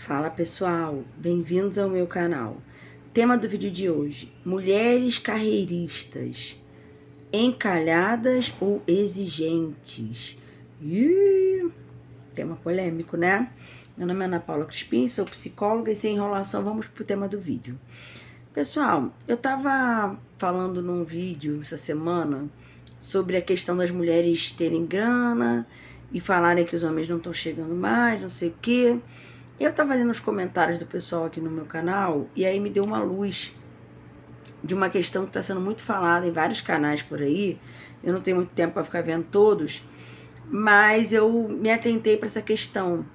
Fala pessoal, bem-vindos ao meu canal. Tema do vídeo de hoje: mulheres carreiristas, encalhadas ou exigentes? Tema polêmico, né? Meu nome é Ana Paula Crispim, sou psicóloga e sem enrolação vamos pro tema do vídeo. Pessoal, eu tava falando num vídeo essa semana sobre a questão das mulheres terem grana e falarem que os homens não estão chegando mais, não sei o quê. Eu tava lendo os comentários do pessoal aqui no meu canal e aí me deu uma luz de uma questão que está sendo muito falada em vários canais por aí. Eu não tenho muito tempo para ficar vendo todos, mas eu me atentei para essa questão,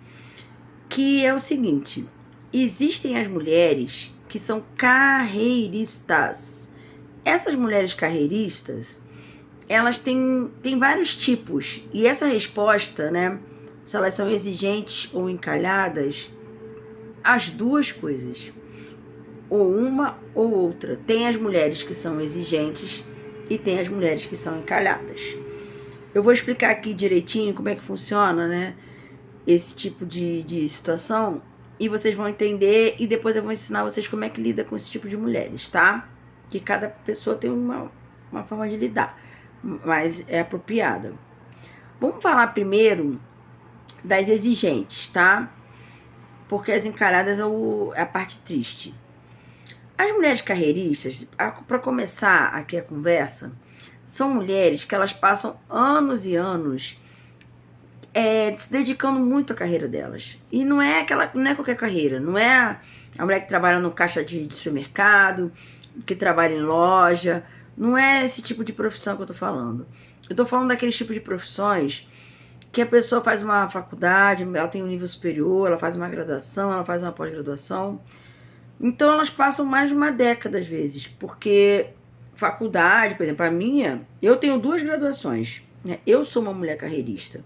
que é o seguinte: existem as mulheres que são carreiristas. Essas mulheres carreiristas, elas têm vários tipos, e essa resposta, né, se elas são exigentes ou encalhadas, as duas coisas, ou uma ou outra. Tem as mulheres que são exigentes e tem as mulheres que são encalhadas. Eu vou explicar aqui direitinho como é que funciona, né, esse tipo de situação, e vocês vão entender, e depois eu vou ensinar vocês como é que lida com esse tipo de mulheres, tá? Que cada pessoa tem uma forma de lidar, mas é apropriada. Vamos falar primeiro das exigentes, tá? Porque as encalhadas é a parte triste. As mulheres carreiristas, para começar aqui a conversa, são mulheres que elas passam anos e anos se dedicando muito à carreira delas. E não é qualquer carreira, não é a mulher que trabalha no caixa de supermercado, que trabalha em loja, não é esse tipo de profissão que eu tô falando. Eu tô falando daqueles tipos de profissões que a pessoa faz uma faculdade, ela tem um nível superior, ela faz uma graduação, ela faz uma pós-graduação. Então elas passam mais de uma década às vezes, porque faculdade, por exemplo, a minha, eu tenho 2 graduações, né? Eu sou uma mulher carreirista.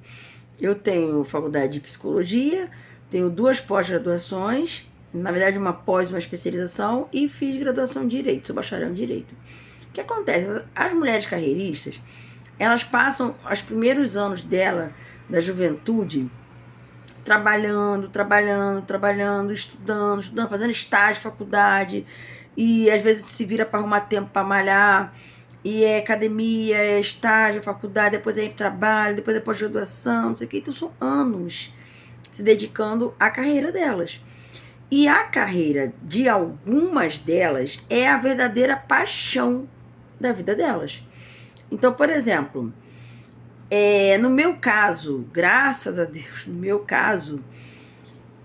Eu tenho faculdade de psicologia, tenho 2 pós-graduações, na verdade uma pós, uma especialização, e fiz graduação em Direito, sou bacharel em Direito. O que acontece? As mulheres carreiristas, elas passam os primeiros anos dela, da juventude, trabalhando, estudando, fazendo estágio, faculdade, e às vezes se vira para arrumar tempo para malhar, e é academia, é estágio, faculdade, depois é trabalho, depois é pós-graduação, não sei o que. Então são anos se dedicando à carreira delas. E a carreira de algumas delas é a verdadeira paixão da vida delas. Então, por exemplo, no meu caso, graças a Deus, no meu caso,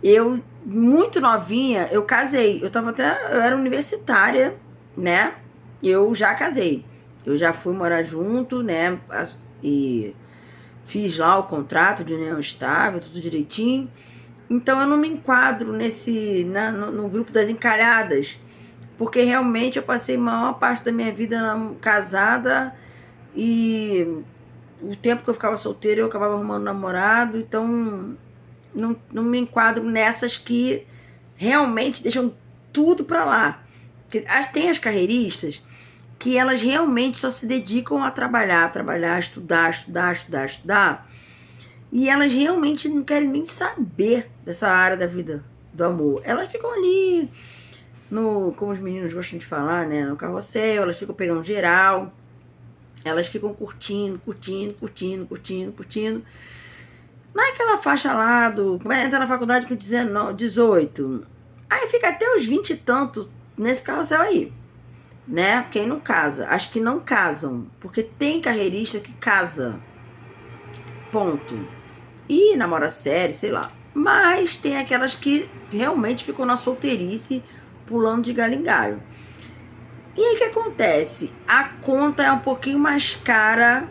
eu, muito novinha, eu casei. Eu era universitária, né? Eu já casei. Eu já fui morar junto, né? E fiz lá o contrato de união estável, tudo direitinho. Então eu não me enquadro no grupo das encalhadas, porque realmente eu passei a maior parte da minha vida casada, e o tempo que eu ficava solteira eu acabava arrumando namorado. Então não me enquadro nessas que realmente deixam tudo pra lá. Porque tem as carreiristas que elas realmente só se dedicam a trabalhar, estudar, e elas realmente não querem nem saber dessa área da vida do amor. Elas ficam ali como os meninos gostam de falar, né, no carrossel, elas ficam pegando geral, elas ficam curtindo. Naquela faixa lá vai entrar na faculdade com 19, 18. Aí fica até os 20 e tanto nesse carrossel aí, né? Quem não casa. As que não casam, porque tem carreirista que casa, ponto. E namora sério, sei lá. Mas tem aquelas que realmente ficam na solteirice, pulando de galho em galho. E aí o que acontece? A conta é um pouquinho mais cara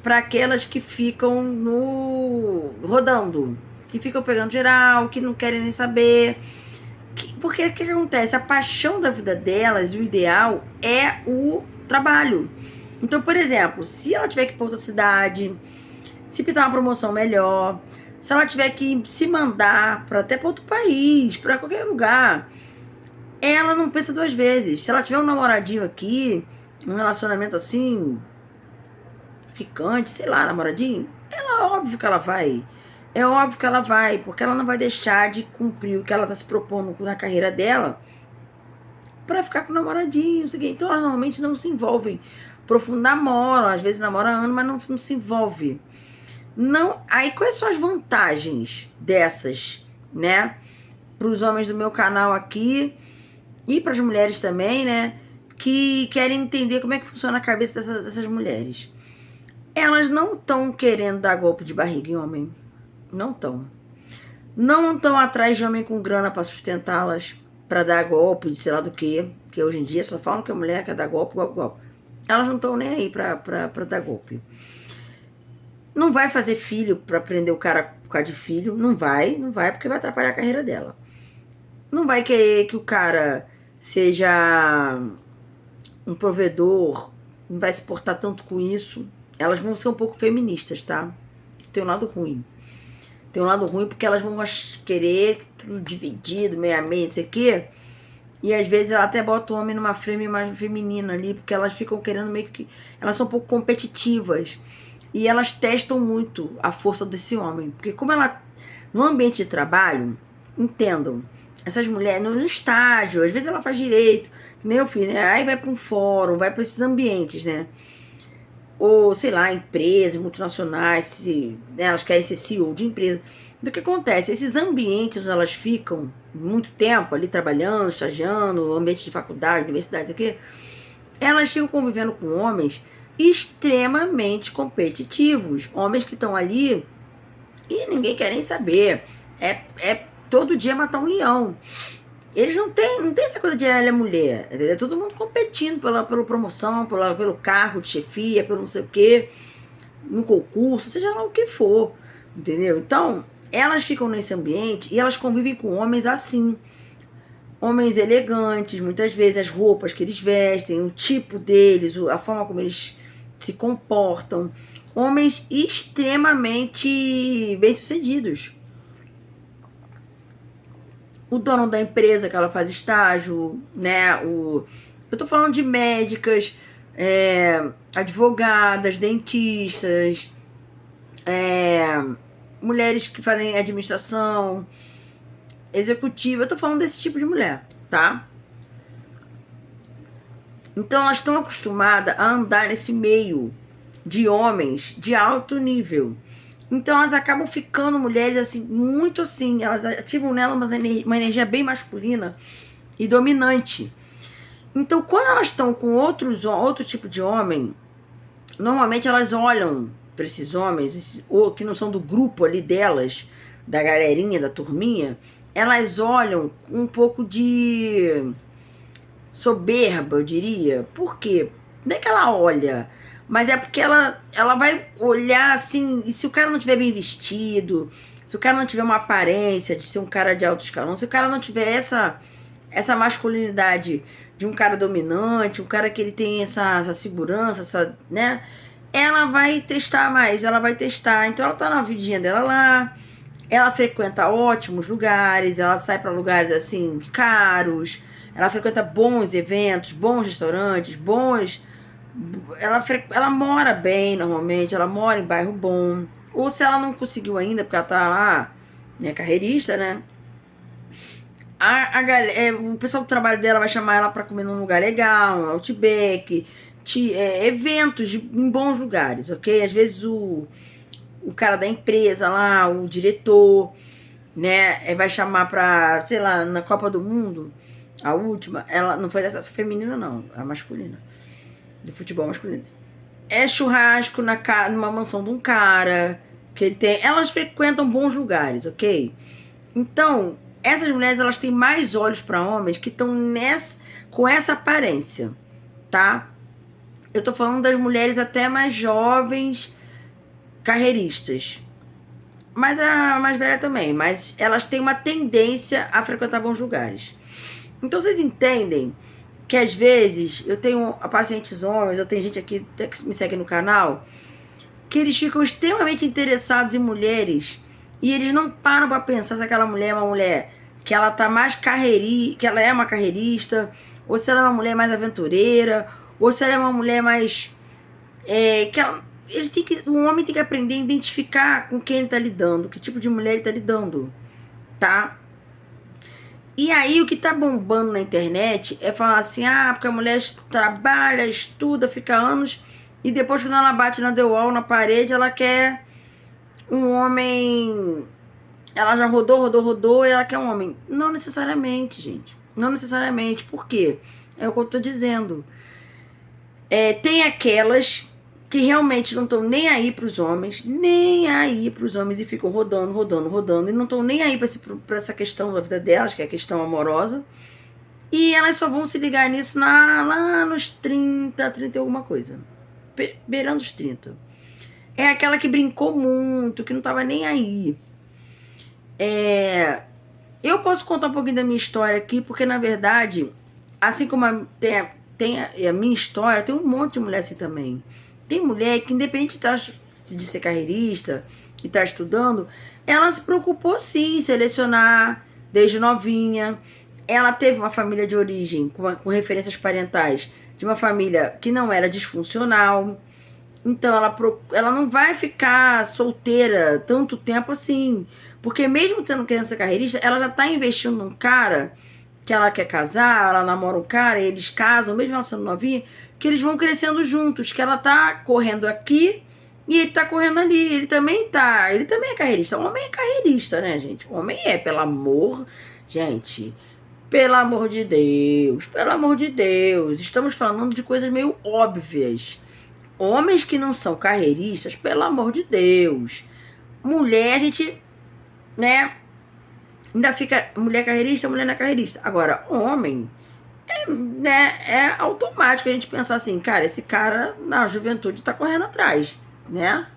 para aquelas que ficam rodando, que ficam pegando geral, que não querem nem saber. Porque o que acontece? A paixão da vida delas, o ideal é o trabalho. Então, por exemplo, se ela tiver que ir para outra cidade, se pintar uma promoção melhor, se ela tiver que se mandar até para outro país, para qualquer lugar, ela não pensa 2 vezes. Se ela tiver um namoradinho aqui, um relacionamento assim, ficante, sei lá, namoradinho, ela, óbvio que ela vai É óbvio que ela vai, porque ela não vai deixar de cumprir o que ela está se propondo na carreira dela para ficar com o namoradinho, sei o quê. Então elas normalmente não se envolvem profundo, namoram, às vezes namora anos, mas não se envolve. Não, aí quais são as vantagens dessas, né? Para os homens do meu canal aqui e para as mulheres também, né? Que querem entender como é que funciona a cabeça dessas mulheres. Elas não estão querendo dar golpe de barriga em homem. Não estão. Não estão atrás de homem com grana para sustentá-las, para dar golpe de sei lá do que. Que hoje em dia só falam que a mulher quer dar golpe, golpe, golpe. Elas não estão nem aí para dar golpe. Não vai fazer filho para prender o cara por causa de filho. Não vai porque vai atrapalhar a carreira dela. Não vai querer que o cara seja um provedor, não vai se portar tanto com isso. Elas vão ser um pouco feministas, tá? Tem um lado ruim. Tem um lado ruim porque elas vão querer tudo dividido, meio a meio, não sei o quê. E às vezes ela até bota o homem numa frame mais feminina ali, porque elas ficam querendo meio que... Elas são um pouco competitivas. E elas testam muito a força desse homem. Porque como ela... No ambiente de trabalho, entendam, essas mulheres, no estágio, às vezes ela faz direito, nem o filho, né? Aí vai para um fórum, vai para esses ambientes, né? Ou, sei lá, empresas multinacionais, né, elas querem ser CEO de empresa. O que acontece? Esses ambientes onde elas ficam muito tempo ali trabalhando, estagiando, ambiente de faculdade, universidade, aqui, elas ficam convivendo com homens extremamente competitivos. Homens que estão ali e ninguém quer nem saber. É todo dia matar um leão. Eles não tem essa coisa de ela é mulher, entendeu? É todo mundo competindo pela promoção, pelo cargo de chefia, pelo não sei o quê, no concurso, seja lá o que for, entendeu? Então, elas ficam nesse ambiente e elas convivem com homens assim. Homens elegantes, muitas vezes as roupas que eles vestem, o tipo deles, a forma como eles se comportam. Homens extremamente bem-sucedidos. O dono da empresa que ela faz estágio, né? Eu tô falando de médicas, advogadas, dentistas, mulheres que fazem administração, executiva. Eu tô falando desse tipo de mulher, tá? Então elas estão acostumadas a andar nesse meio de homens de alto nível. Então elas acabam ficando mulheres assim, muito assim, elas ativam nela uma energia bem masculina e dominante. Então quando elas estão com outro tipo de homem, normalmente elas olham para esses homens, ou que não são do grupo ali delas, da galerinha, da turminha, elas olham com um pouco de soberba, eu diria. Por quê? Não é que ela olha, mas é porque ela vai olhar assim, e se o cara não tiver bem vestido, se o cara não tiver uma aparência de ser um cara de alto escalão, se o cara não tiver essa masculinidade de um cara dominante, um cara que ele tem essa segurança, né? Ela vai testar mais, ela vai testar. Então ela tá na vidinha dela lá, ela frequenta ótimos lugares, ela sai para lugares assim caros, ela frequenta bons eventos, bons restaurantes, ela mora bem normalmente, ela mora em bairro bom. Ou se ela não conseguiu ainda, porque ela tá lá, né, carreirista, né? O pessoal do trabalho dela vai chamar ela para comer num lugar legal, um Outback, eventos em bons lugares, ok? Às vezes o cara da empresa lá, o diretor, né, vai chamar pra, sei lá, na Copa do Mundo, a última, ela não foi dessa feminina não, a masculina, do futebol masculino. É churrasco numa mansão de um cara, que ele tem, elas frequentam bons lugares, ok? Então, essas mulheres, elas têm mais olhos para homens que estão com essa aparência, tá? Eu tô falando das mulheres até mais jovens, carreiristas. Mas a mais velha também. Mas elas têm uma tendência a frequentar bons lugares. Então vocês entendem que às vezes eu tenho pacientes homens, eu tenho gente aqui até que me segue no canal, que eles ficam extremamente interessados em mulheres e eles não param para pensar se aquela mulher é uma mulher que ela tá mais que ela é uma carreirista, ou se ela é uma mulher mais aventureira, ou se ela é uma mulher mais o homem tem que aprender a identificar com quem ele tá lidando, que tipo de mulher ele tá lidando, tá? E aí o que tá bombando na internet é falar assim, porque a mulher trabalha, estuda, fica anos, e depois quando ela bate na The Wall, na parede, ela quer um homem. Ela já rodou e ela quer um homem. Não necessariamente, gente. Não necessariamente. Por quê? É o que eu tô dizendo. Tem aquelas que realmente não estão nem aí pros homens, e ficam rodando, e não estão nem aí pra essa questão da vida delas, que é a questão amorosa. E elas só vão se ligar nisso lá nos 30 e alguma coisa. Beirando os 30. É aquela que brincou muito, que não tava nem aí. Eu posso contar um pouquinho da minha história aqui, porque na verdade, assim como tem a minha história, tem um monte de mulher assim também. Tem mulher que, independente de ser carreirista e tá estudando, ela se preocupou sim em selecionar desde novinha. Ela teve uma família de origem com referências parentais de uma família que não era disfuncional. Então ela não vai ficar solteira tanto tempo assim. Porque mesmo tendo criança carreirista, ela já tá investindo num cara que ela quer casar, ela namora um cara, e eles casam, mesmo ela sendo novinha, que eles vão crescendo juntos, que ela tá correndo aqui e ele tá correndo ali. Ele também é carreirista. O homem é carreirista, né, gente? O homem pelo amor, gente, pelo amor de Deus, estamos falando de coisas meio óbvias. Homens que não são carreiristas, pelo amor de Deus. Mulher, a gente, né, ainda fica mulher carreirista, mulher não é carreirista. Agora, homem, é automático a gente pensar assim, cara, esse cara na juventude tá correndo atrás, né?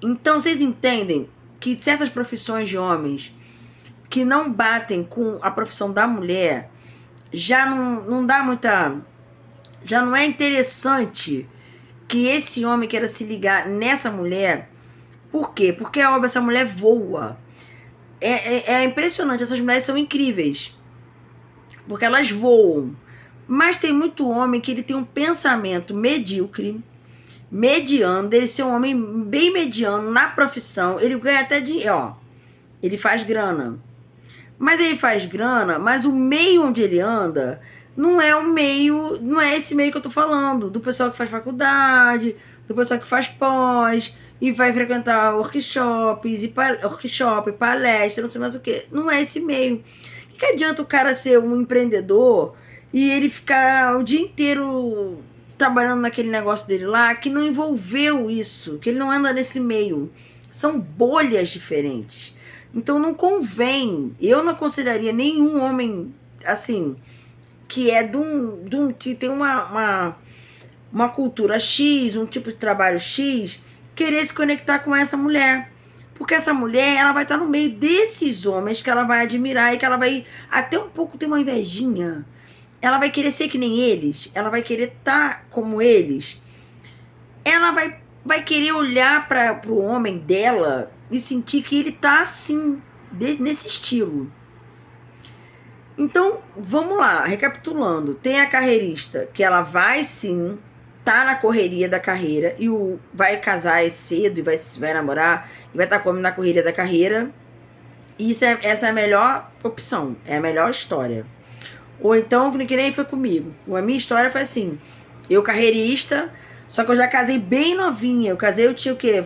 Então, vocês entendem que certas profissões de homens que não batem com a profissão da mulher, já não dá muita... Já não é interessante que esse homem queira se ligar nessa mulher. Por quê? Porque, óbvio, essa mulher voa. É impressionante, essas mulheres são incríveis. Porque elas voam. Mas tem muito homem que ele tem um pensamento medíocre, mediano, dele ser um homem bem mediano na profissão. Ele ganha até dinheiro, ele faz grana. Mas ele faz grana, mas o meio onde ele anda não é esse meio que eu tô falando, do pessoal que faz faculdade, do pessoal que faz pós e vai frequentar workshops, palestra, não sei mais o que. Não é esse meio. O que adianta o cara ser um empreendedor e ele ficar o dia inteiro trabalhando naquele negócio dele lá, que não envolveu isso, que ele não anda nesse meio? São bolhas diferentes. Então não convém. Eu não aconselharia nenhum homem assim, que é que tem uma cultura X, um tipo de trabalho X, querer se conectar com essa mulher. Porque essa mulher, ela vai estar no meio desses homens que ela vai admirar e que ela vai até um pouco ter uma invejinha. Ela vai querer ser que nem eles, ela vai querer estar como eles. Ela vai querer olhar para o homem dela e sentir que ele tá assim, nesse estilo. Então, vamos lá, recapitulando. Tem a carreirista, que ela vai sim, tá na correria da carreira, e vai casar cedo, e vai namorar, e vai estar na correria da carreira. Essa é a melhor opção, é a melhor história. Ou então, que nem foi comigo. A minha história foi assim, eu carreirista, só que eu já casei bem novinha. Eu tinha o quê?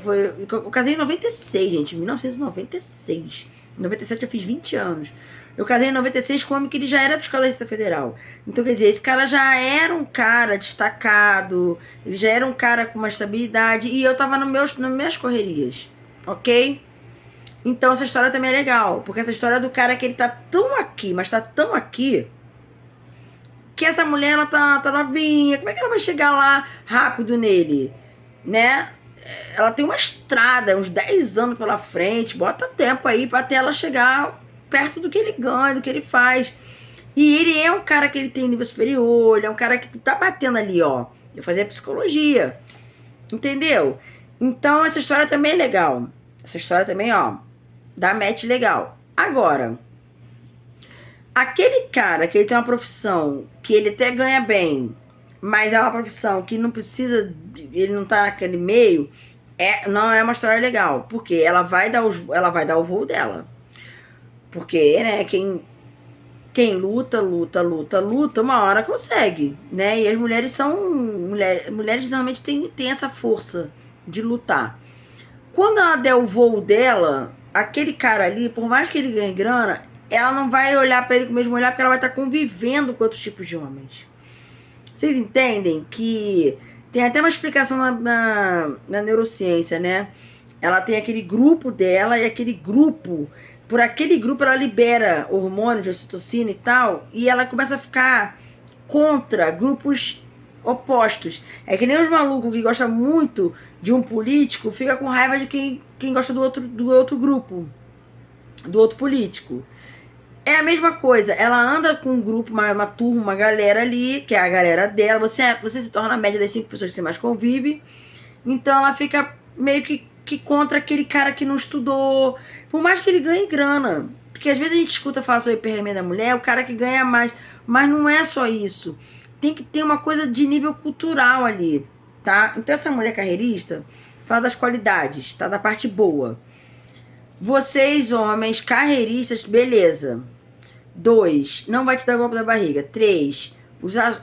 Eu casei em 96, gente, 1996. Em 97 eu fiz 20 anos. Eu casei em 96 com um homem que ele já era fiscal da Receita Federal. Então, quer dizer, esse cara já era um cara destacado, ele já era um cara com uma estabilidade, e eu tava nas minhas correrias, ok? Então, essa história também é legal, porque essa história do cara que ele tá tão aqui, mas tá tão aqui, que essa mulher, ela tá novinha, como é que ela vai chegar lá rápido nele, né? Ela tem uma estrada, uns 10 anos pela frente, bota tempo aí pra até ela chegar perto do que ele ganha, do que ele faz. E ele é um cara que ele tem nível superior, ele é um cara que tá batendo ali, ó. Eu fazia psicologia, entendeu? Então essa história também é legal. Essa história também, ó, dá match legal. Agora, aquele cara que ele tem uma profissão, que ele até ganha bem, mas é uma profissão que não precisa, ele não tá naquele meio, não é uma história legal, porque ela vai dar o voo dela. Porque, né, quem luta, uma hora consegue, né? E as mulheres são. Mulheres normalmente têm essa força de lutar. Quando ela der o voo dela, aquele cara ali, por mais que ele ganhe grana, ela não vai olhar pra ele com o mesmo olhar, porque ela vai estar convivendo com outros tipos de homens. Vocês entendem que tem até uma explicação na neurociência, né? Ela tem aquele grupo dela e aquele grupo, por aquele grupo ela libera hormônios de ocitocina e tal, e ela começa a ficar contra grupos opostos. É que nem os malucos que gostam muito de um político, fica com raiva de quem gosta do outro grupo, do outro político. É a mesma coisa, ela anda com um grupo, uma turma, uma galera ali, que é a galera dela, você se torna a média das 5 pessoas que você mais convive, então ela fica meio que contra aquele cara que não estudou, por mais que ele ganhe grana, porque às vezes a gente escuta falar sobre hipergamia da mulher, o cara que ganha mais, mas não é só isso, tem que ter uma coisa de nível cultural ali, tá? Então essa mulher carreirista fala das qualidades, tá? Da parte boa. Vocês, homens carreiristas, beleza. 2, não vai te dar golpe da barriga. 3,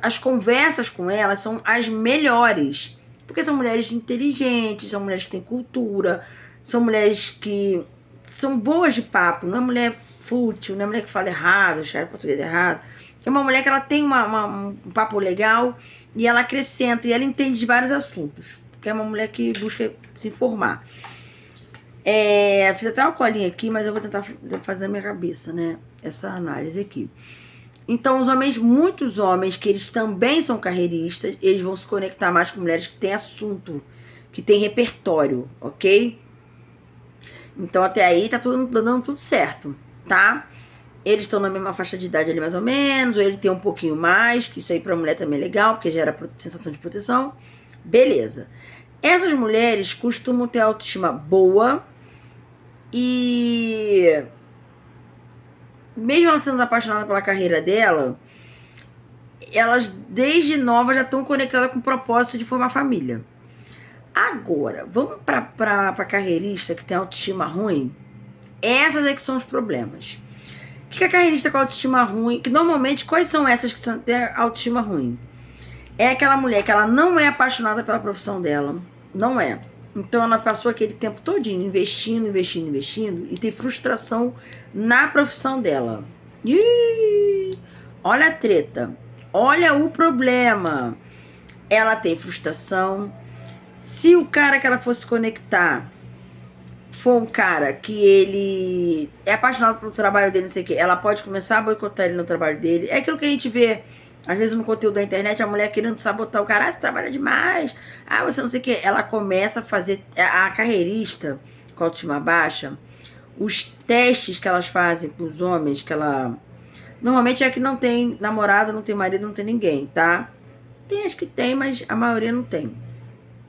as conversas com elas são as melhores. Porque são mulheres inteligentes, são mulheres que têm cultura, são mulheres que são boas de papo, não é mulher fútil, não é mulher que fala errado, escreve português errado. É uma mulher que ela tem um papo legal e ela acrescenta e ela entende de vários assuntos. Porque é uma mulher que busca se informar. Fiz até uma colinha aqui, mas eu vou tentar fazer na minha cabeça, né? Essa análise aqui. Então, muitos homens que eles também são carreiristas, eles vão se conectar mais com mulheres que têm assunto, que têm repertório, ok? Então, até aí tá dando tudo certo, tá? Eles estão na mesma faixa de idade ali, mais ou menos, ou ele tem um pouquinho mais, que isso aí pra mulher também é legal, porque gera sensação de proteção. Beleza. Essas mulheres costumam ter autoestima boa, e mesmo ela sendo apaixonada pela carreira dela, elas desde nova já estão conectadas com o propósito de formar família. Agora, vamos pra carreirista que tem autoestima ruim? Essas é que são os problemas. O que é carreirista com autoestima ruim? Que normalmente, quais são essas que têm autoestima ruim? É aquela mulher que ela não é apaixonada pela profissão dela. Não é. Então ela passou aquele tempo todinho investindo e tem frustração na profissão dela. Olha a treta, olha o problema. Ela tem frustração. Se o cara que ela fosse conectar for um cara que ele é apaixonado pelo trabalho dele, não sei o que, ela pode começar a boicotar ele no trabalho dele. É aquilo que a gente vê às vezes no conteúdo da internet, a mulher querendo sabotar o cara. Você trabalha demais. Você não sei o que. Ela começa a fazer, a carreirista com autoestima baixa, os testes que elas fazem com os homens, que ela... Normalmente é que não tem namorado, não tem marido, não tem ninguém, tá? Tem as que tem, mas a maioria não tem.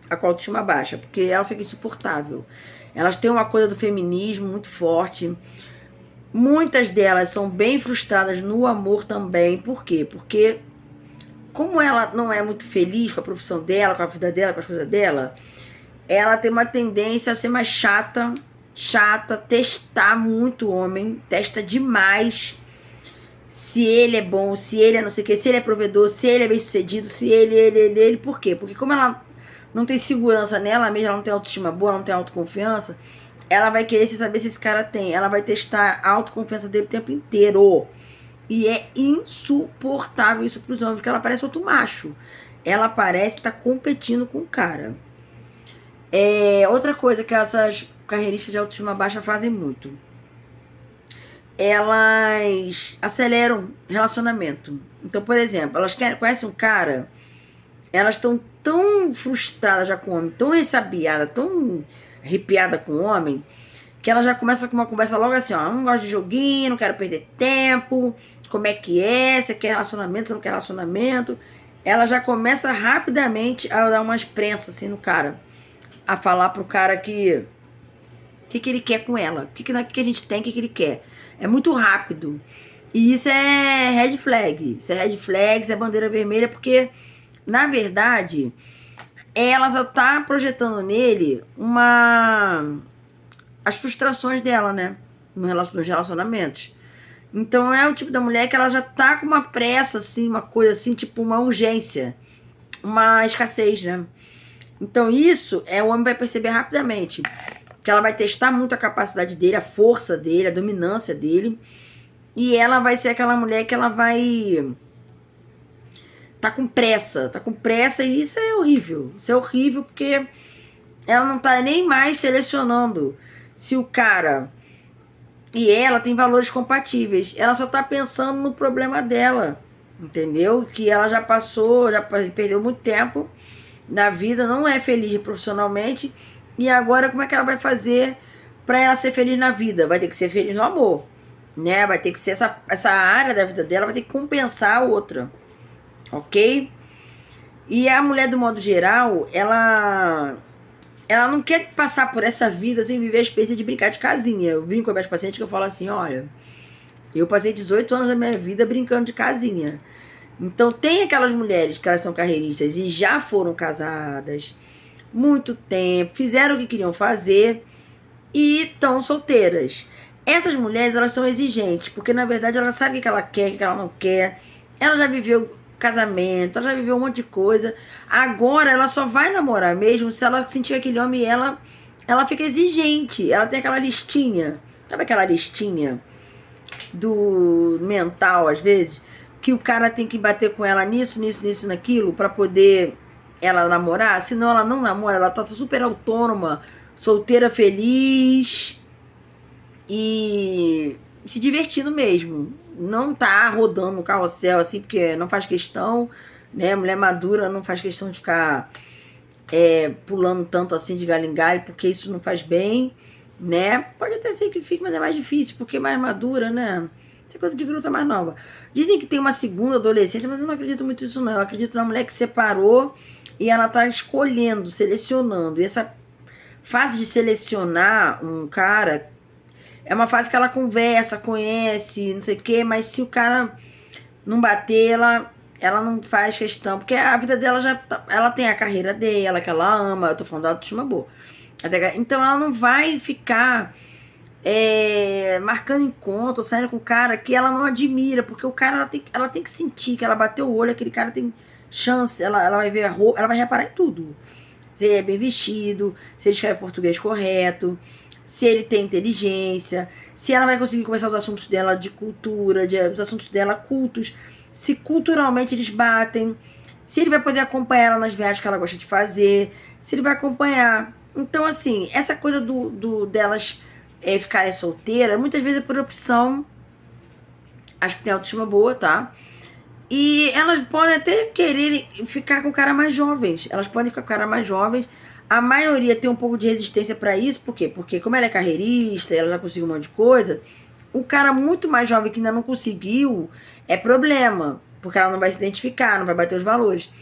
A com autoestima baixa, porque ela fica insuportável. Elas têm uma coisa do feminismo muito forte. Muitas delas são bem frustradas no amor também. Por quê? Porque como ela não é muito feliz com a profissão dela, com a vida dela, com as coisas dela, ela tem uma tendência a ser mais chata, testar muito o homem, testa demais se ele é bom, se ele é não sei o que, se ele é provedor, se ele é bem sucedido, se ele. Por quê? Porque como ela não tem segurança nela mesma, ela não tem autoestima boa, ela não tem autoconfiança, ela vai querer saber se esse cara tem. Ela vai testar a autoconfiança dele o tempo inteiro. E é insuportável isso pros homens, porque ela parece outro macho. Ela parece estar competindo com o cara. Outra coisa que essas carreiristas de autoestima baixa fazem muito. Elas aceleram relacionamento. Então, por exemplo, elas conhecem um cara, elas estão tão frustradas já com o homem, tão ressabiadas, tão arrepiada com o homem, que ela já começa com uma conversa logo assim, não gosto de joguinho, não quero perder tempo, como é que é, você quer relacionamento, você não quer relacionamento. Ela já começa rapidamente a dar umas prensas assim no cara, a falar pro cara que ele quer com ela, o que a gente tem, o que ele quer. É muito rápido. E isso é red flag, isso é bandeira vermelha, porque na verdade, ela só tá projetando nele as frustrações dela, né? Nos relacionamentos. Então é o tipo da mulher que ela já tá com uma pressa, assim, uma coisa assim, tipo uma urgência, uma escassez, né? Então isso, o homem vai perceber rapidamente. Que ela vai testar muito a capacidade dele, a força dele, a dominância dele. E ela vai ser aquela mulher que ela vai tá com pressa, e isso é horrível. Isso é horrível porque ela não tá nem mais selecionando se o cara e ela tem valores compatíveis. Ela só tá pensando no problema dela, entendeu? Que ela já passou, já perdeu muito tempo na vida, não é feliz profissionalmente, e agora como é que ela vai fazer pra ela ser feliz na vida? Vai ter que ser feliz no amor, né? Vai ter que ser essa área da vida dela, vai ter que compensar a outra, ok? E a mulher, do modo geral, ela não quer passar por essa vida sem viver a experiência de brincar de casinha. Eu brinco com minhas pacientes que eu falo assim, olha, eu passei 18 anos da minha vida brincando de casinha. Então tem aquelas mulheres que elas são carreiristas e já foram casadas muito tempo, fizeram o que queriam fazer e estão solteiras. Essas mulheres, elas são exigentes, porque na verdade ela sabe o que ela quer, o que ela não quer. Ela já viveu casamento, ela já viveu um monte de coisa. Agora ela só vai namorar mesmo se ela sentir aquele homem e ela fica exigente. Ela tem aquela listinha, sabe aquela listinha do mental às vezes, que o cara tem que bater com ela nisso, naquilo, pra poder ela namorar, senão ela não namora, ela tá super autônoma, solteira, feliz e se divertindo mesmo. Não tá rodando no carrossel assim, porque não faz questão, né? Mulher madura não faz questão de ficar pulando tanto assim de galho em galho, porque isso não faz bem, né? Pode até ser que fique, mas é mais difícil, porque é mais madura, né? Isso é coisa de gruta mais nova. Dizem que tem uma segunda adolescência, mas eu não acredito muito nisso, não. Eu acredito na mulher que separou e ela tá escolhendo, selecionando. E essa fase de selecionar um cara é uma fase que ela conversa, conhece, não sei o quê, mas se o cara não bater, ela não faz questão, porque a vida dela ela tem a carreira dela, que ela ama, eu tô falando da autoestima boa. Então ela não vai ficar marcando encontro, saindo com o cara que ela não admira, porque o cara ela tem que sentir que ela bateu o olho, aquele cara tem chance, ela vai ver a roupa, ela vai reparar em tudo. Se ele é bem vestido, se ele escreve português correto, se ele tem inteligência, se ela vai conseguir conversar os assuntos dela de cultura, os assuntos dela cultos, se culturalmente eles batem, se ele vai poder acompanhar ela nas viagens que ela gosta de fazer, se ele vai acompanhar. Então, assim, essa coisa delas ficarem solteiras, muitas vezes é por opção. Acho que tem autoestima boa, tá? E elas podem até querer ficar com cara mais jovens. Elas podem ficar com cara mais jovens. A maioria tem um pouco de resistência pra isso. Por quê? Porque como ela é carreirista, ela já conseguiu um monte de coisa, o cara muito mais jovem que ainda não conseguiu é problema. Porque ela não vai se identificar, não vai bater os valores.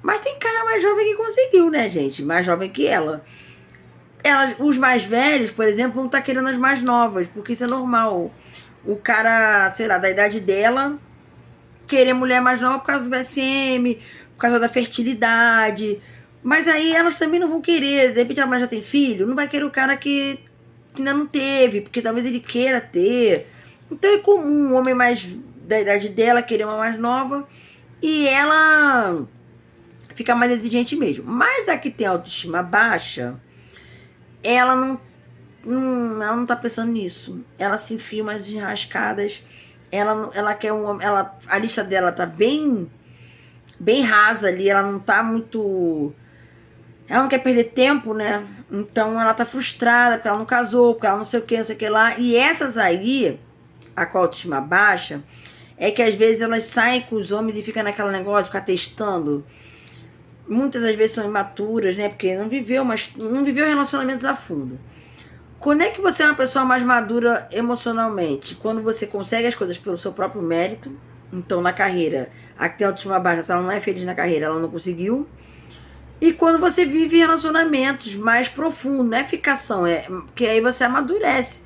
Mas tem cara mais jovem que conseguiu, né, gente? Mais jovem que ela. Os mais velhos, por exemplo, vão estar querendo as mais novas, porque isso é normal. O cara, sei lá, da idade dela, querer mulher mais nova por causa do VSM, por causa da fertilidade. Mas aí elas também não vão querer. De repente a mulher já tem filho, não vai querer o cara que ainda não teve, porque talvez ele queira ter. Então é comum um homem mais da idade dela querer uma mais nova e ela fica mais exigente mesmo. Mas a que tem autoestima baixa, ela não tá pensando nisso. Ela se enfia umas enrascadas. Ela quer a lista dela tá bem rasa ali. Ela não tá muito. Ela não quer perder tempo, né? Então ela tá frustrada porque ela não casou, porque ela não sei o que lá. E essas aí, a com a autoestima baixa, é que às vezes elas saem com os homens e ficam naquele negócio de ficar testando. Muitas das vezes são imaturas, né? Porque não viveu relacionamentos a fundo. Quando é que você é uma pessoa mais madura emocionalmente? Quando você consegue as coisas pelo seu próprio mérito. Então, na carreira, a que tem autoestima baixa, se ela não é feliz na carreira, ela não conseguiu. E quando você vive relacionamentos mais profundos, não é ficação, porque aí você amadurece.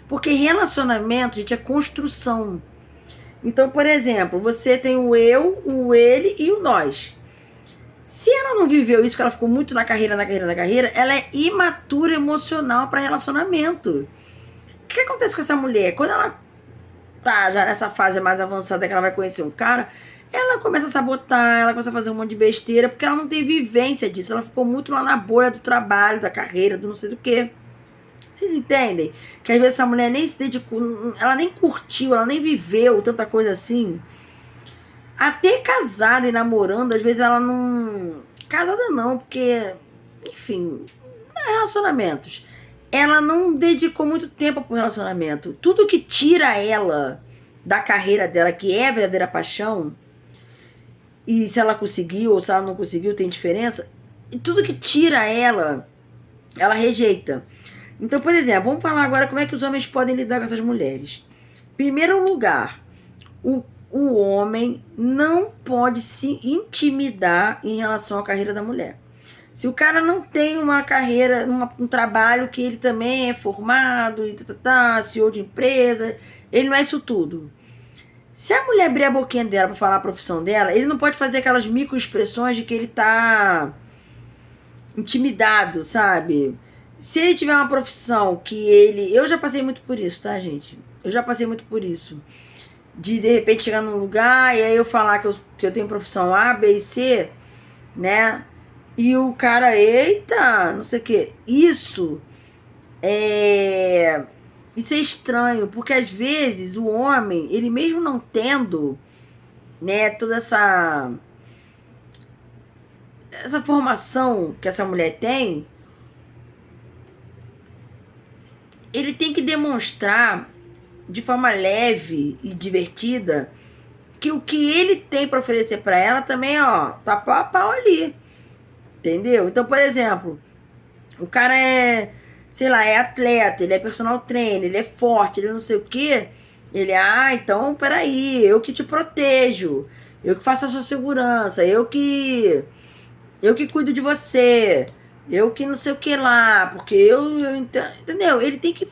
Porque relacionamento, gente, é construção. Então, por exemplo, você tem o eu, o ele e o nós. Se ela não viveu isso, que ela ficou muito na carreira, ela é imatura emocional para relacionamento. O que acontece com essa mulher? Quando ela tá já nessa fase mais avançada que ela vai conhecer um cara, ela começa a sabotar, ela começa a fazer um monte de besteira, porque ela não tem vivência disso. Ela ficou muito lá na bolha do trabalho, da carreira, do não sei do que. Vocês entendem? Que às vezes essa mulher nem se dedicou, ela nem curtiu, ela nem viveu tanta coisa assim. Até casada e namorando, às vezes ela não... Casada não, porque... Enfim, relacionamentos. Ela não dedicou muito tempo pro relacionamento. Tudo que tira ela da carreira dela, que é a verdadeira paixão, e se ela conseguiu ou se ela não conseguiu, tem diferença. E tudo que tira ela rejeita. Então, por exemplo, vamos falar agora como é que os homens podem lidar com essas mulheres. Primeiro lugar, o homem não pode se intimidar em relação à carreira da mulher. Se o cara não tem uma carreira, um trabalho que ele também é formado, e CEO de empresa, ele não é isso tudo. Se a mulher abrir a boquinha dela pra falar a profissão dela, ele não pode fazer aquelas microexpressões de que ele tá intimidado, sabe? Se ele tiver uma profissão que ele... Eu já passei muito por isso, tá, gente? Eu já passei muito por isso. De repente chegar num lugar e aí eu falar que eu tenho profissão A, B e C, né? E o cara, eita, não sei o que. Isso é estranho, porque às vezes o homem, ele mesmo não tendo, né, toda essa formação que essa mulher tem, ele tem que demonstrar de forma leve e divertida que o que ele tem para oferecer para ela também, ó, tá pau a pau ali. Entendeu? Então, por exemplo, o cara é, sei lá, é atleta, ele é personal trainer, ele é forte, ele não sei o quê. Ele, então, peraí, eu que te protejo, eu que faço a sua segurança, eu que cuido de você, eu que não sei o que lá, porque entendeu? Ele tem que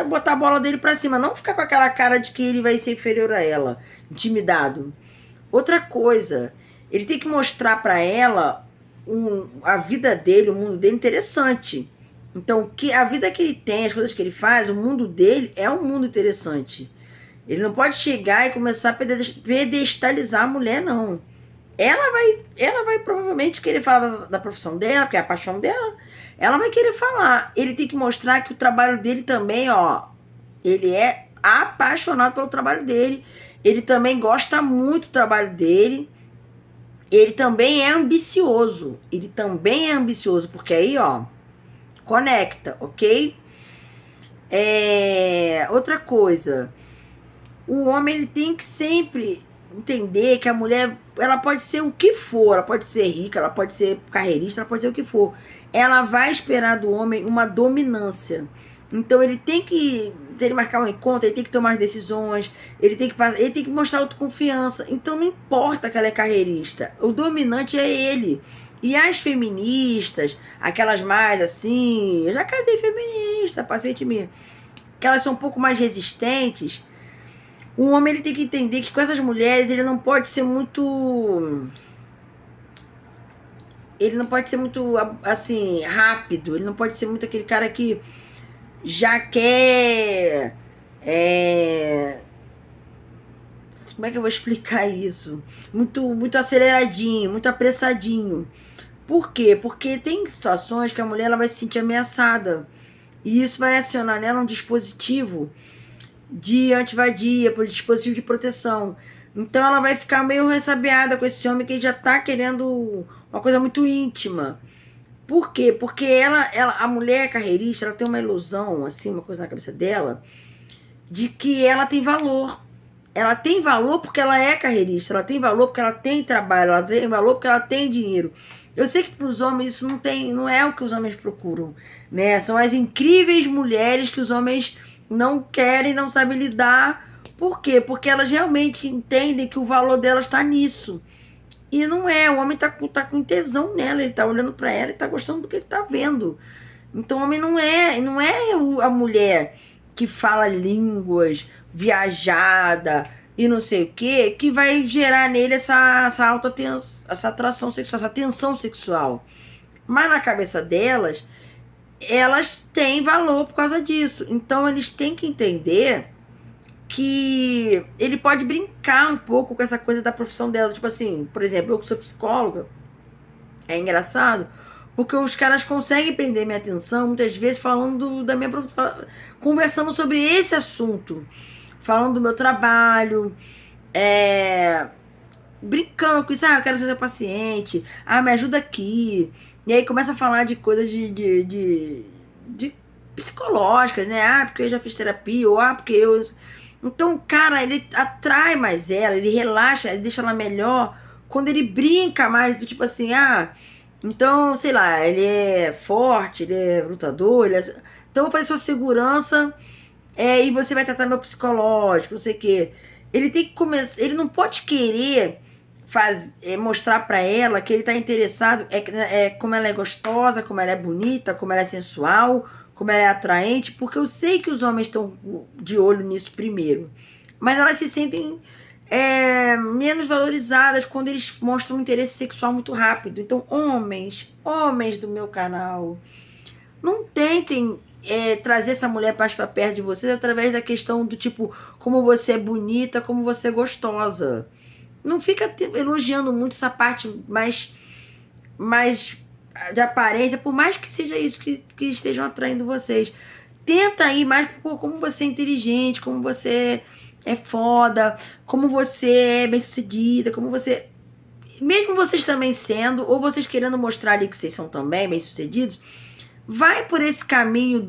botar a bola dele pra cima, não ficar com aquela cara de que ele vai ser inferior a ela, intimidado. Outra coisa, ele tem que mostrar pra ela a vida dele, o mundo dele interessante. Então, a vida que ele tem, as coisas que ele faz, o mundo dele é um mundo interessante. Ele não pode chegar e começar a pedestalizar a mulher, não. Ela vai provavelmente querer falar da profissão dela, porque é a paixão dela. Ela vai querer falar. Ele tem que mostrar que o trabalho dele também, ó, ele é apaixonado pelo trabalho dele. Ele também gosta muito do trabalho dele. Ele também é ambicioso. Porque aí, ó, conecta, ok? Outra coisa. O homem, ele tem que sempre entender que a mulher, ela pode ser o que for. Ela pode ser rica, ela pode ser carreirista, ela pode ser o que for. Ela vai esperar do homem uma dominância. Então ele tem que, se ele marcar um encontro, ele tem que tomar as decisões, ele tem que mostrar autoconfiança. Então não importa que ela é carreirista, o dominante é ele. E as feministas, aquelas mais assim, eu já casei feminista, paciente mesmo, que elas são um pouco mais resistentes. O homem, ele tem que entender que com essas mulheres ele não pode ser muito... Ele não pode ser muito, assim, rápido. Ele não pode ser muito aquele cara que já quer... Como é que eu vou explicar isso? Muito aceleradinho, muito apressadinho. Por quê? Porque tem situações que a mulher ela vai se sentir ameaçada. E isso vai acionar nela um dispositivo de antivadia, por dispositivo de proteção. Então ela vai ficar meio ressabiada com esse homem que já tá querendo uma coisa muito íntima. Por quê? Porque a mulher carreirista, ela tem uma ilusão, assim, uma coisa na cabeça dela, de que ela tem valor. Ela tem valor porque ela é carreirista, ela tem valor porque ela tem trabalho, ela tem valor porque ela tem dinheiro. Eu sei que para os homens isso não é o que os homens procuram, né? São as incríveis mulheres que os homens não querem, não sabem lidar. Por quê? Porque elas realmente entendem que o valor delas está nisso. E não é, o homem tá com tesão nela, ele tá olhando para ela e tá gostando do que ele tá vendo. Então o homem não é a mulher que fala línguas, viajada, e não sei o que vai gerar nele essa atração sexual, essa tensão sexual. Mas na cabeça delas, elas têm valor por causa disso. Então eles têm que entender que ele pode brincar um pouco com essa coisa da profissão dela. Tipo assim, por exemplo, eu que sou psicóloga, é engraçado, porque os caras conseguem prender minha atenção, muitas vezes, falando da minha profissão, conversando sobre esse assunto, falando do meu trabalho, brincando com isso, eu quero ser seu paciente, me ajuda aqui. E aí começa a falar de coisas de psicológicas, né? Porque eu já fiz terapia, ou porque eu. Então, o cara, ele atrai mais ela, ele relaxa, ele deixa ela melhor quando ele brinca mais do tipo assim, então, sei lá, ele é forte, ele é lutador, então eu vou fazer sua segurança e você vai tratar meu psicológico, não sei o quê. Ele tem que começar, ele não pode querer mostrar pra ela que ele tá interessado, como ela é gostosa, como ela é bonita, como ela é sensual, como ela é atraente, porque eu sei que os homens estão de olho nisso primeiro. Mas elas se sentem menos valorizadas quando eles mostram um interesse sexual muito rápido. Então, homens do meu canal, não tentem trazer essa mulher mais pra perto de vocês através da questão do tipo, como você é bonita, como você é gostosa. Não fica elogiando muito essa parte mais de aparência, por mais que seja isso que estejam atraindo vocês. Tenta ir mais como você é inteligente, como você é foda, como você é bem-sucedida, como você... Mesmo vocês também sendo, ou vocês querendo mostrar ali que vocês são também bem-sucedidos, vai por esse caminho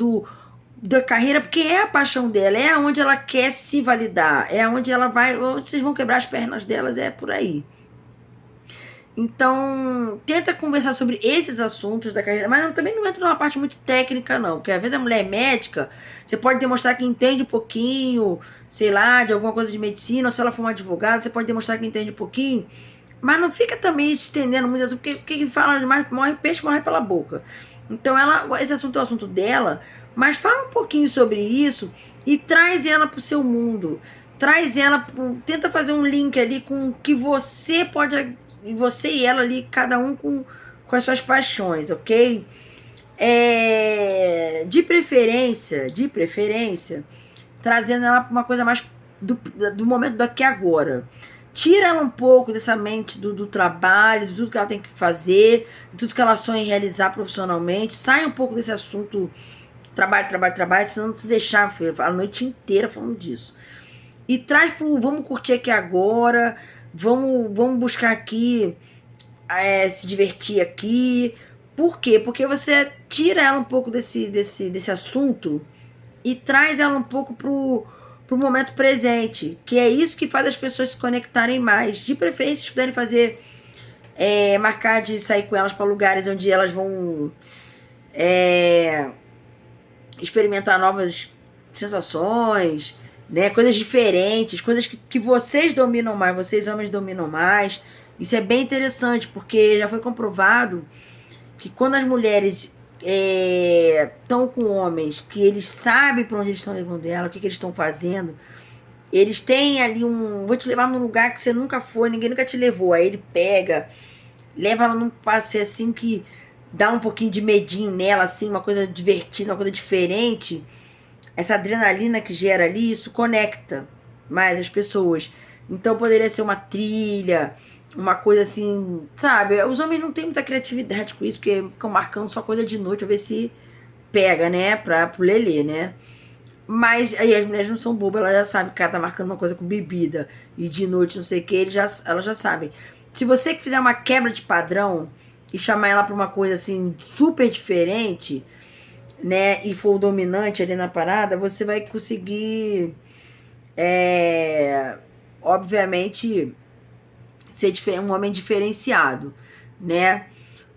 da carreira, porque é a paixão dela, é onde ela quer se validar, é onde ela vai, onde vocês vão quebrar as pernas delas, é por aí. Então, tenta conversar sobre esses assuntos da carreira, mas também não entra numa parte muito técnica, não, porque às vezes a mulher é médica, você pode demonstrar que entende um pouquinho, sei lá, de alguma coisa de medicina, ou se ela for uma advogada, você pode demonstrar que entende um pouquinho, mas não fica também estendendo muito, porque quem fala demais morre, peixe morre pela boca. Então, esse assunto é o assunto dela, mas fala um pouquinho sobre isso e traz ela pro seu mundo, traz ela, tenta fazer um link ali com o que você pode... E você e ela ali, cada um com as suas paixões, ok? De preferência, trazendo ela para uma coisa mais do momento daqui agora. Tira ela um pouco dessa mente do trabalho, de tudo que ela tem que fazer, de tudo que ela sonha em realizar profissionalmente. Sai um pouco desse assunto trabalho, senão não se deixar a noite inteira falando disso. E traz pro vamos curtir aqui agora, vamos buscar aqui, se divertir aqui. Por quê? Porque você tira ela um pouco desse assunto e traz ela um pouco pro momento presente, que é isso que faz as pessoas se conectarem mais. De preferência, se puderem fazer, marcar de sair com elas para lugares onde elas vão experimentar novas sensações, né? Coisas diferentes, coisas que vocês dominam mais, vocês homens dominam mais. Isso é bem interessante, porque já foi comprovado que quando as mulheres estão com homens que eles sabem para onde eles estão levando ela, o que eles estão fazendo, eles têm ali vou te levar num lugar que você nunca foi, ninguém nunca te levou. Aí ele pega, leva ela num passeio assim que dá um pouquinho de medinho nela, assim, uma coisa divertida, uma coisa diferente. Essa adrenalina que gera ali, isso conecta mais as pessoas. Então poderia ser uma trilha, uma coisa assim, sabe? Os homens não têm muita criatividade com isso, porque ficam marcando só coisa de noite, pra ver se pega, né? Pro lelê, né? Mas aí as mulheres não são bobas, elas já sabem que o cara tá marcando uma coisa com bebida e de noite, não sei o que, elas já sabem. Se você que fizer uma quebra de padrão e chamar ela pra uma coisa assim super diferente, né, e for o dominante ali na parada, você vai conseguir, obviamente, ser um homem diferenciado, né?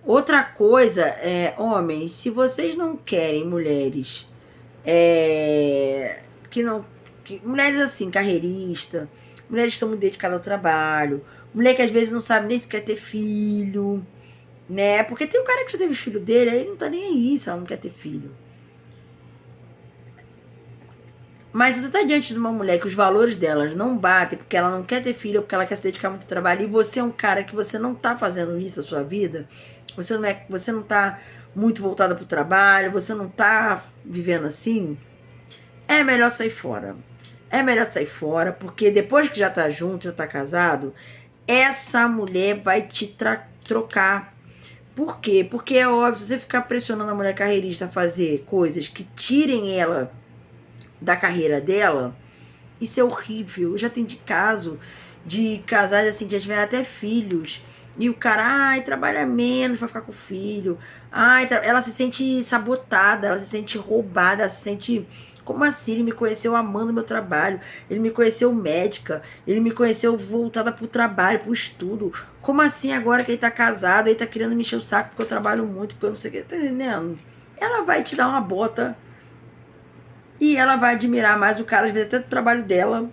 Outra coisa homens, se vocês não querem mulheres mulheres assim, carreirista, mulheres que estão muito dedicadas ao trabalho, mulher que às vezes não sabe nem se quer ter filho, né? Porque tem um cara que já teve o filho dele, aí ele não tá nem aí se ela não quer ter filho. Mas se você está diante de uma mulher que os valores delas não batem, porque ela não quer ter filho, ou porque ela quer se dedicar muito ao trabalho, e você é um cara que você não está fazendo isso na sua vida, você não está muito voltada para o trabalho, você não está vivendo assim, é melhor sair fora. É melhor sair fora, porque depois que já tá junto, já tá casado, essa mulher vai te trocar. Por quê? Porque é óbvio, se você ficar pressionando a mulher carreirista a fazer coisas que tirem ela da carreira dela, isso é horrível. Eu já atendi caso de casais assim que já tiveram até filhos. E o cara, ai, trabalha menos pra ficar com o filho. Ai, ela se sente sabotada, ela se sente roubada, ela se sente... Como assim? Ele me conheceu amando meu trabalho, ele me conheceu médica, ele me conheceu voltada pro trabalho, pro estudo. Como assim agora que ele tá casado, ele tá querendo me encher o saco porque eu trabalho muito, porque eu não sei o que, tá entendendo? Ela vai te dar uma bota e ela vai admirar mais o cara, às vezes até do trabalho dela,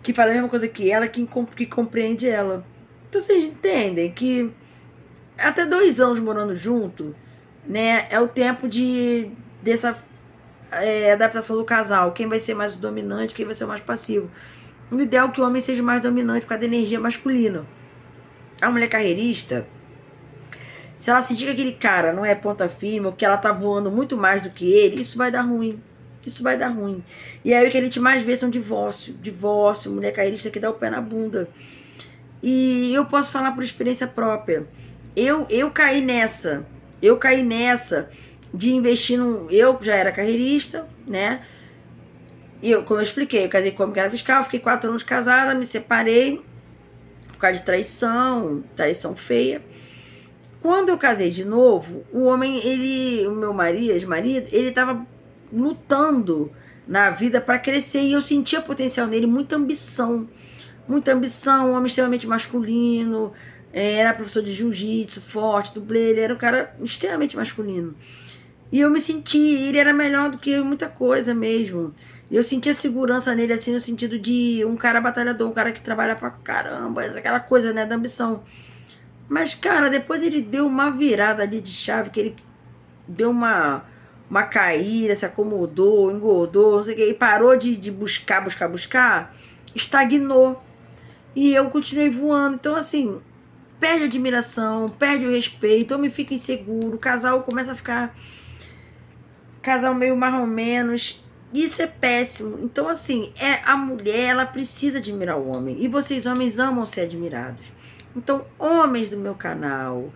que faz a mesma coisa que ela, que compreende ela. Então vocês entendem que até 2 anos morando junto, né, é o tempo dessa adaptação do casal. Quem vai ser mais dominante, quem vai ser mais passivo. O ideal é que o homem seja mais dominante por causa da energia masculina. A mulher carreirista, se ela sentir que aquele cara não é ponta firme, ou que ela tá voando muito mais do que ele, isso vai dar ruim. Isso vai dar ruim. E aí o que a gente mais vê são divórcio, mulher carreirista que dá o pé na bunda. E eu posso falar por experiência própria. Eu caí nessa. De investir num... Eu já era carreirista, né? E eu, como eu expliquei, eu casei como que era fiscal, fiquei 4 anos casada, me separei por causa de traição feia. Quando eu casei de novo, o homem, o meu ex-marido, ele tava lutando na vida para crescer e eu sentia potencial nele, muita ambição, um homem extremamente masculino, era professor de jiu-jitsu, forte, dublê, ele era um cara extremamente masculino. E eu me senti, ele era melhor do que muita coisa mesmo. E eu sentia segurança nele, assim, no sentido de um cara batalhador, um cara que trabalha pra caramba, aquela coisa, né, da ambição. Mas, cara, depois ele deu uma virada ali de chave, que ele deu uma caída, se acomodou, engordou, não sei o que, e parou de buscar, estagnou. E eu continuei voando. Então, assim, perde a admiração, perde o respeito, homem fica inseguro, o casal começa a ficar... casal meio mais ou menos, isso é péssimo. Então assim, a mulher, ela precisa admirar o homem, e vocês homens amam ser admirados. Então, homens do meu canal,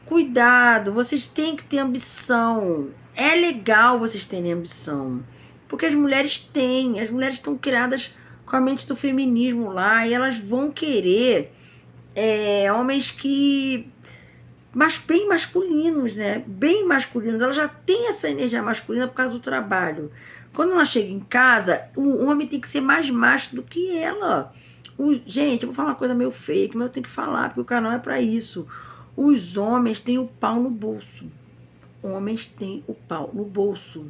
cuidado, vocês têm que ter ambição. É legal vocês terem ambição, porque as mulheres estão criadas com a mente do feminismo lá, e elas vão querer homens que... mas bem masculinos, né? Bem masculinos. Ela já tem essa energia masculina por causa do trabalho. Quando ela chega em casa, o homem tem que ser mais macho do que ela. Gente, eu vou falar uma coisa meio fake, mas eu tenho que falar, porque o canal é pra isso. Os homens têm o pau no bolso. Homens têm o pau no bolso.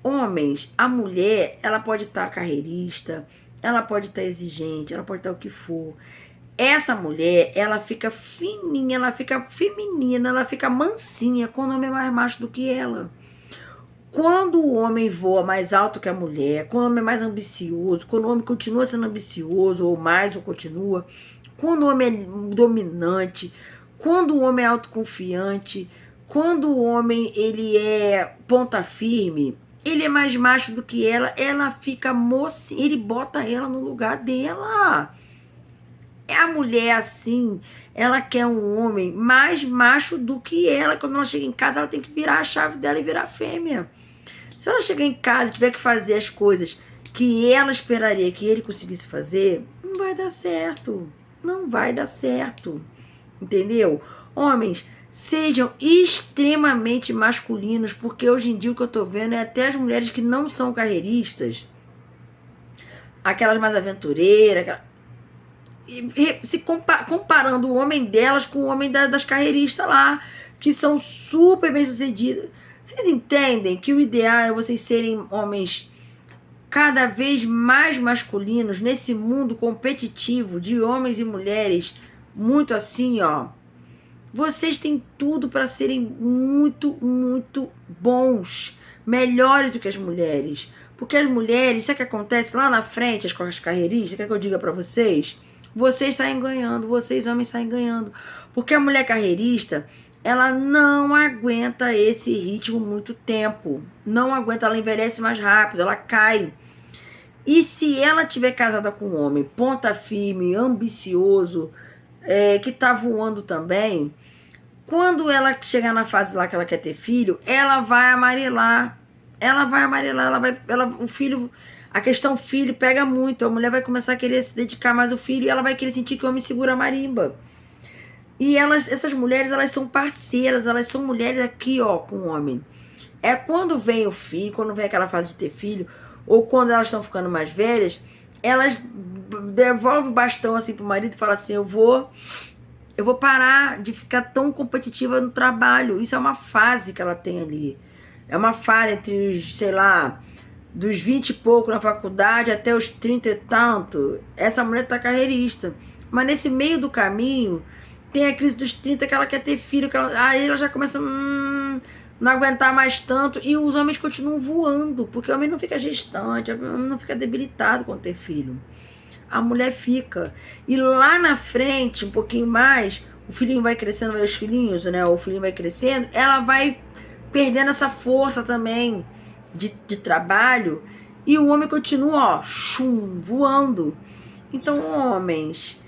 Homens, a mulher, ela pode estar carreirista, ela pode estar exigente, ela pode estar o que for. Essa mulher, ela fica fininha, ela fica feminina, ela fica mansinha quando o homem é mais macho do que ela. Quando o homem voa mais alto que a mulher, quando o homem é mais ambicioso, quando o homem continua sendo ambicioso, ou mais, ou continua, quando o homem é dominante, quando o homem é autoconfiante, quando o homem ele é ponta firme, ele é mais macho do que ela fica mocinha, ele bota ela no lugar dela. A mulher assim, ela quer um homem mais macho do que ela. Quando ela chega em casa, ela tem que virar a chave dela e virar fêmea. Se ela chegar em casa e tiver que fazer as coisas que ela esperaria que ele conseguisse fazer, não vai dar certo. Não vai dar certo. Entendeu? Homens, sejam extremamente masculinos, porque hoje em dia o que eu tô vendo é até as mulheres que não são carreiristas, aquelas mais aventureiras, se comparando o homem delas com o homem das carreiristas lá, que são super bem sucedidos. Vocês entendem que o ideal é vocês serem homens cada vez mais masculinos nesse mundo competitivo de homens e mulheres, muito assim, ó. Vocês têm tudo para serem muito, muito bons, melhores do que as mulheres. Porque as mulheres, sabe o que acontece lá na frente, as carreiristas, quer que eu diga pra vocês? Vocês saem ganhando, vocês homens saem ganhando. Porque a mulher carreirista, ela não aguenta esse ritmo muito tempo. Não aguenta, ela envelhece mais rápido, ela cai. E se ela tiver casada com um homem ponta firme, ambicioso, que tá voando também, quando ela chegar na fase lá que ela quer ter filho, ela vai amarelar. Ela vai amarelar, o filho, a questão filho pega muito. A mulher vai começar a querer se dedicar mais ao filho e ela vai querer sentir que o homem segura a marimba. E essas mulheres, elas são parceiras, elas são mulheres aqui, ó, com o homem. É quando vem o filho, quando vem aquela fase de ter filho, ou quando elas estão ficando mais velhas, elas devolvem o bastão assim pro marido e falam assim, eu vou parar de ficar tão competitiva no trabalho. Isso é uma fase que ela tem ali. É uma fase entre os, sei lá, dos 20 e pouco na faculdade até os 30 e tanto. Essa mulher tá carreirista. Mas nesse meio do caminho, tem a crise dos 30 que ela quer ter filho. Aí ela já começa a não aguentar mais tanto. E os homens continuam voando. Porque o homem não fica gestante, o homem não fica debilitado quando ter filho. A mulher fica. E lá na frente, um pouquinho mais, o filhinho vai crescendo, os filhinhos, né? O filhinho vai crescendo, ela vai perdendo essa força também de trabalho. E o homem continua, ó, voando. Então, homens,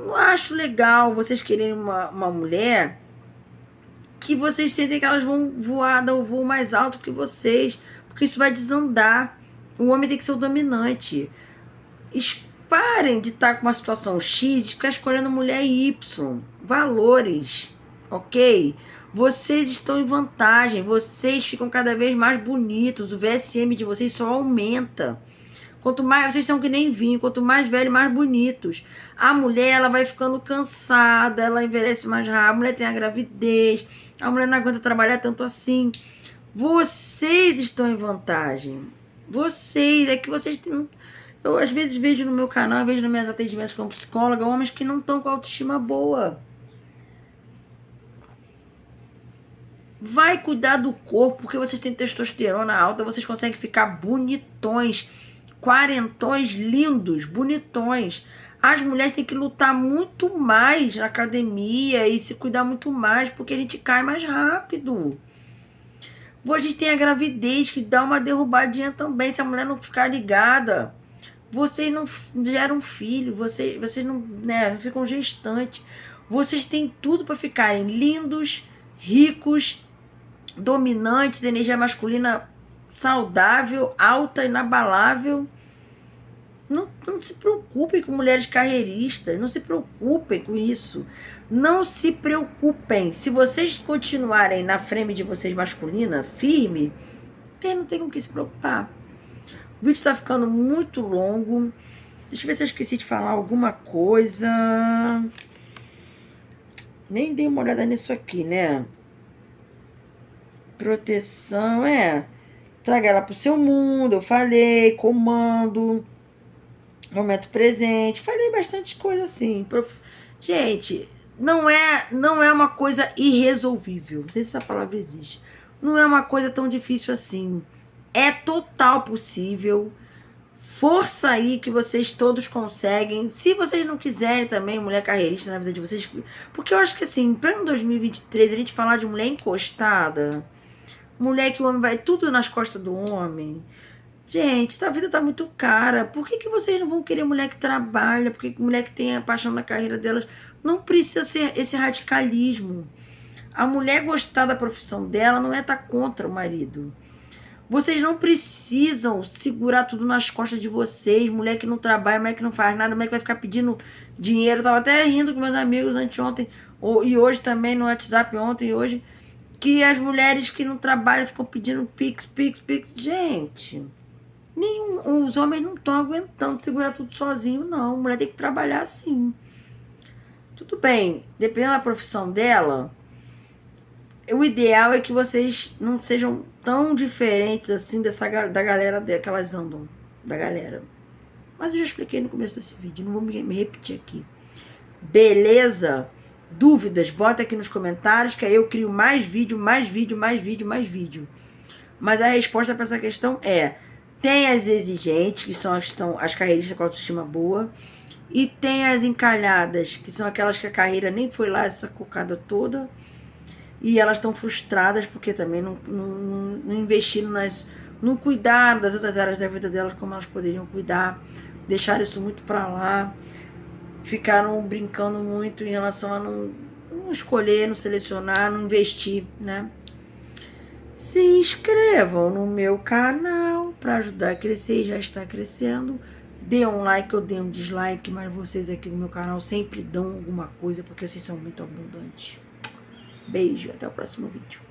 não acho legal vocês quererem uma mulher que vocês sentem que elas vão voar, dar o voo mais alto que vocês, porque isso vai desandar. O homem tem que ser o dominante. Parem de estar com uma situação X e ficar escolhendo mulher Y. Valores, ok? Vocês estão em vantagem. Vocês ficam cada vez mais bonitos. O VSM de vocês só aumenta. Quanto mais, vocês são que nem vinho. Quanto mais velho, mais bonitos. A mulher, ela vai ficando cansada. Ela envelhece mais rápido. A mulher tem a gravidez. A mulher não aguenta trabalhar tanto assim. Vocês estão em vantagem. Vocês, é que vocês têm... Eu às vezes vejo no meu canal, vejo nos meus atendimentos como psicóloga, homens que não estão com autoestima boa. Vai cuidar do corpo, porque vocês têm testosterona alta, vocês conseguem ficar bonitões, quarentões lindos, bonitões. As mulheres têm que lutar muito mais na academia e se cuidar muito mais, porque a gente cai mais rápido. Vocês têm a gravidez que dá uma derrubadinha também, se a mulher não ficar ligada. Vocês não geram filho, vocês não, não ficam gestantes. Vocês têm tudo para ficarem lindos, ricos, dominantes, energia masculina saudável, alta, inabalável. Não se preocupem com mulheres carreiristas, não se preocupem com isso. Não se preocupem. Se vocês continuarem na frame de vocês masculina, firme, não tem com o que se preocupar. O vídeo tá ficando muito longo. Deixa eu ver se eu esqueci de falar alguma coisa. Nem dei uma olhada nisso aqui, né? Proteção, traga ela pro seu mundo, eu falei, comando, momento presente, falei bastante coisa assim. Gente, não é uma coisa irresolvível, não sei se essa palavra existe. Não é uma coisa tão difícil assim. É total possível. Força aí que vocês todos conseguem. Se vocês não quiserem também mulher carreirista na vida de vocês, porque eu acho que assim, em pleno 2023, a gente falar de mulher encostada, mulher que o homem vai tudo nas costas do homem. Gente, essa vida tá muito cara. Por que vocês não vão querer mulher que trabalha? Por que mulher que tem a paixão na carreira delas? Não precisa ser esse radicalismo. A mulher gostar da profissão dela não é estar contra o marido. Vocês não precisam segurar tudo nas costas de vocês. Mulher que não trabalha, mulher que não faz nada, mulher que vai ficar pedindo dinheiro. Eu tava até rindo com meus amigos anteontem, e hoje também no WhatsApp, ontem e hoje, que as mulheres que não trabalham ficam pedindo pix. Gente, os homens não estão aguentando segurar tudo sozinho, não. A mulher tem que trabalhar sim. Tudo bem, dependendo da profissão dela, o ideal é que vocês não sejam tão diferentes assim da galera que elas andam, da galera. Mas eu já expliquei no começo desse vídeo, não vou me repetir aqui. Beleza? Dúvidas? Bota aqui nos comentários que aí eu crio mais vídeo. Mas a resposta para essa questão é: tem as exigentes, que são as carreiristas com autoestima boa, e tem as encalhadas, que são aquelas que a carreira nem foi lá essa cocada toda, e elas estão frustradas porque também não investiram não cuidaram das outras áreas da vida delas como elas poderiam cuidar, deixaram isso muito para lá, ficaram brincando muito em relação a não escolher, não selecionar, não investir, né? Se inscrevam no meu canal para ajudar a crescer, já está crescendo. Dê um like ou dê um dislike, mas vocês aqui no meu canal sempre dão alguma coisa porque vocês são muito abundantes. Beijo, até o próximo vídeo.